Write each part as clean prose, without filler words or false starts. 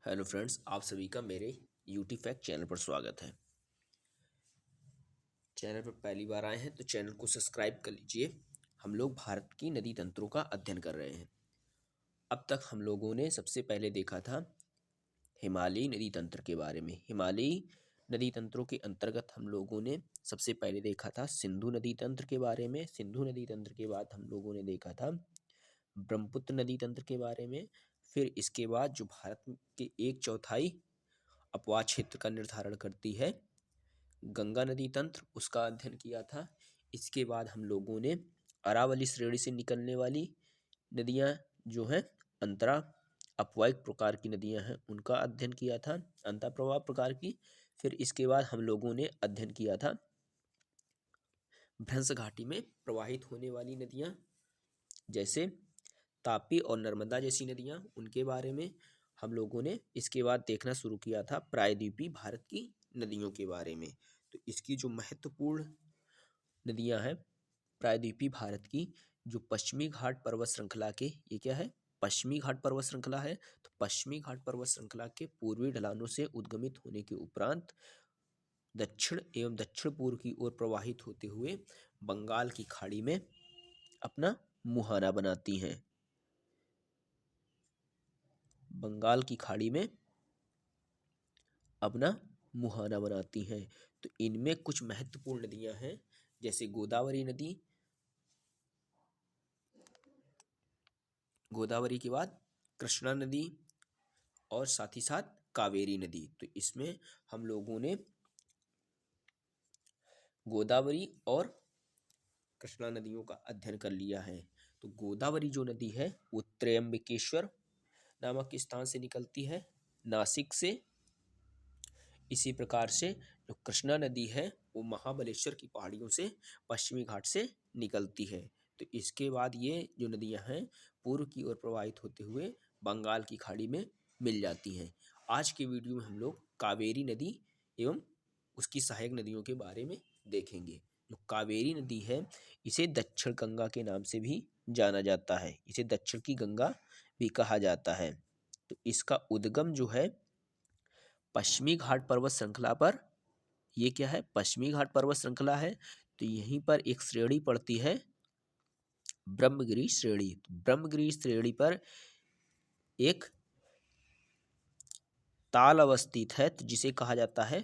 Hello friends, आप सभी का मेरे यूटी फैक्ट चैनल पर स्वागत है। चैनल पर पहली बार आए हैं तो चैनल को सब्सक्राइब कर लीजिए। हम लोग भारत की नदी तंत्रों का अध्ययन कर रहे हैं। अब तक हम लोगों ने सबसे पहले देखा था हिमालयी नदी तंत्र के बारे में। हिमालयी नदी तंत्रों के अंतर्गत हम लोगों ने सबसे पहले देखा था सिंधु नदी तंत्र के बारे में। सिंधु नदी तंत्र के बाद हम लोगों ने देखा था ब्रह्मपुत्र नदी तंत्र के बारे में। फिर इसके बाद जो भारत के 1/4 अपवाह क्षेत्र का निर्धारण करती है गंगा नदी तंत्र, उसका अध्ययन किया था। इसके बाद हम लोगों ने अरावली श्रेणी से निकलने वाली नदियां जो हैं अंतरा अपवाहिक प्रकार की नदियां हैं, उनका अध्ययन किया था, अंतःप्रवाह प्रकार की। फिर इसके बाद हम लोगों ने अध्ययन किया था भ्रंश घाटी में प्रवाहित होने वाली नदियां, जैसे तापी और नर्मदा जैसी नदियां, उनके बारे में हम लोगों ने इसके बाद देखना शुरू किया था प्रायद्वीपीय भारत की नदियों के बारे में। तो इसकी जो महत्वपूर्ण नदियां हैं प्रायद्वीपीय भारत की, जो पश्चिमी घाट पर्वत श्रृंखला के, ये क्या है, पश्चिमी घाट पर्वत श्रृंखला है। तो पश्चिमी घाट पर्वत श्रृंखला के पूर्वी ढलानों से उद्गमित होने के उपरांत दक्षिण एवं दक्षिण पूर्व की ओर प्रवाहित होते हुए बंगाल की खाड़ी में अपना मुहाना बनाती हैं। बंगाल की खाड़ी में अपना मुहाना बनाती हैं। तो इनमें कुछ महत्वपूर्ण नदियां हैं, जैसे गोदावरी नदी, गोदावरी के बाद कृष्णा नदी और साथ ही साथ कावेरी नदी। तो इसमें हम लोगों ने गोदावरी और कृष्णा नदियों का अध्ययन कर लिया है। तो गोदावरी जो नदी है वो त्र्यंबकेश्वर नामक स्थान से निकलती है, नासिक से। इसी प्रकार से जो कृष्णा नदी है वो महाबलेश्वर की पहाड़ियों से पश्चिमी घाट से निकलती है। तो इसके बाद ये जो नदियां हैं पूर्व की ओर प्रवाहित होते हुए बंगाल की खाड़ी में मिल जाती हैं। आज के वीडियो में हम लोग कावेरी नदी एवं उसकी सहायक नदियों के बारे में देखेंगे। जो कावेरी नदी है इसे दक्षिण गंगा के नाम से भी जाना जाता है, इसे दक्षिण की गंगा भी कहा जाता है। तो इसका उद्गम जो है पश्चिमी घाट पर्वत श्रृंखला पर, ये क्या है, पश्चिमी घाट पर्वत श्रृंखला है। तो यहीं पर एक श्रेणी पड़ती है ब्रह्मगिरी श्रेणी। ब्रह्मगिरी श्रेणी पर एक ताल अवस्थित है, तो जिसे कहा जाता है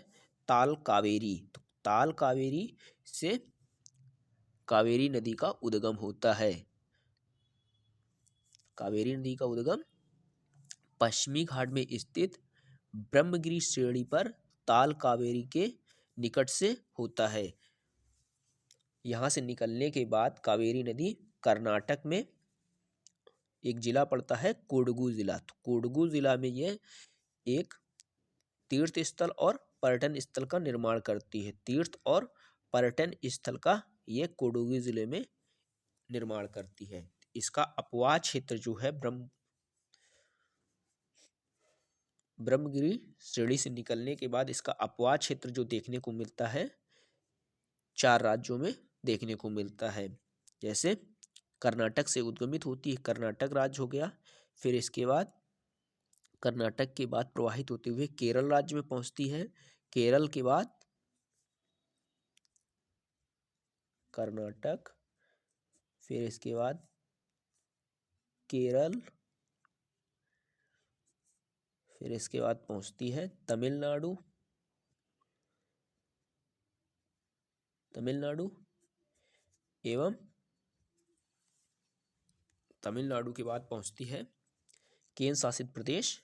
ताल कावेरी। तो ताल कावेरी से कावेरी नदी का उद्गम होता है। कावेरी नदी का उद्गम पश्चिमी घाट में स्थित ब्रह्मगिरी श्रेणी पर ताल कावेरी के निकट से होता है। यहाँ से निकलने के बाद कावेरी नदी कर्नाटक में एक जिला पड़ता है कोडगू जिला। तो कोडगू जिला में ये एक तीर्थ स्थल और पर्यटन स्थल का निर्माण करती है। तीर्थ और पर्यटन स्थल का ये कोडगू जिले में निर्माण करती है। इसका अपवाह क्षेत्र जो है ब्रह्मगिरी श्रेणी से निकलने के बाद इसका अपवाह क्षेत्र जो देखने को मिलता है 4 राज्यों में देखने को मिलता है। जैसे कर्नाटक से उद्गमित होती है, कर्नाटक राज्य हो गया। फिर इसके बाद कर्नाटक के बाद प्रवाहित होते हुए केरल राज्य में पहुंचती है। केरल के बाद कर्नाटक, फिर इसके बाद केरल, फिर इसके बाद पहुंचती है तमिलनाडु, तमिलनाडु एवं तमिलनाडु के बाद पहुंचती है केंद्र शासित प्रदेश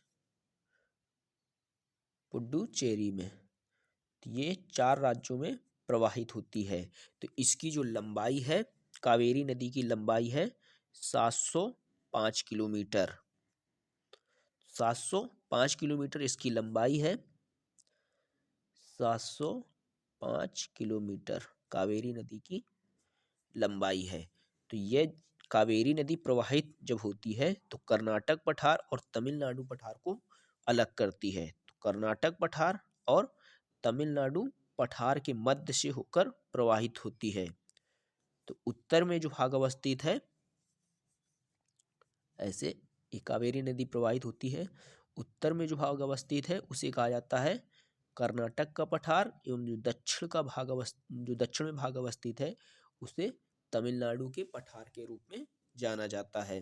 पुडुचेरी में। तो ये 4 राज्यों में प्रवाहित होती है। तो इसकी जो लंबाई है, कावेरी नदी की लंबाई है 705 किलोमीटर। 705 किलोमीटर इसकी लंबाई है। 705 किलोमीटर कावेरी नदी की लंबाई है। तो ये कावेरी नदी प्रवाहित जब होती है तो कर्नाटक पठार और तमिलनाडु पठार को अलग करती है। तो कर्नाटक पठार और तमिलनाडु पठार के मध्य से होकर प्रवाहित होती है। तो उत्तर में जो भाग अवस्थित है, ऐसे ये कावेरी नदी प्रवाहित होती है। उत्तर में जो भाग अवस्थित है उसे कहा जाता है कर्नाटक का पठार, एवं जो दक्षिण में भाग अवस्थित है उसे तमिलनाडु के पठार के रूप में जाना जाता है।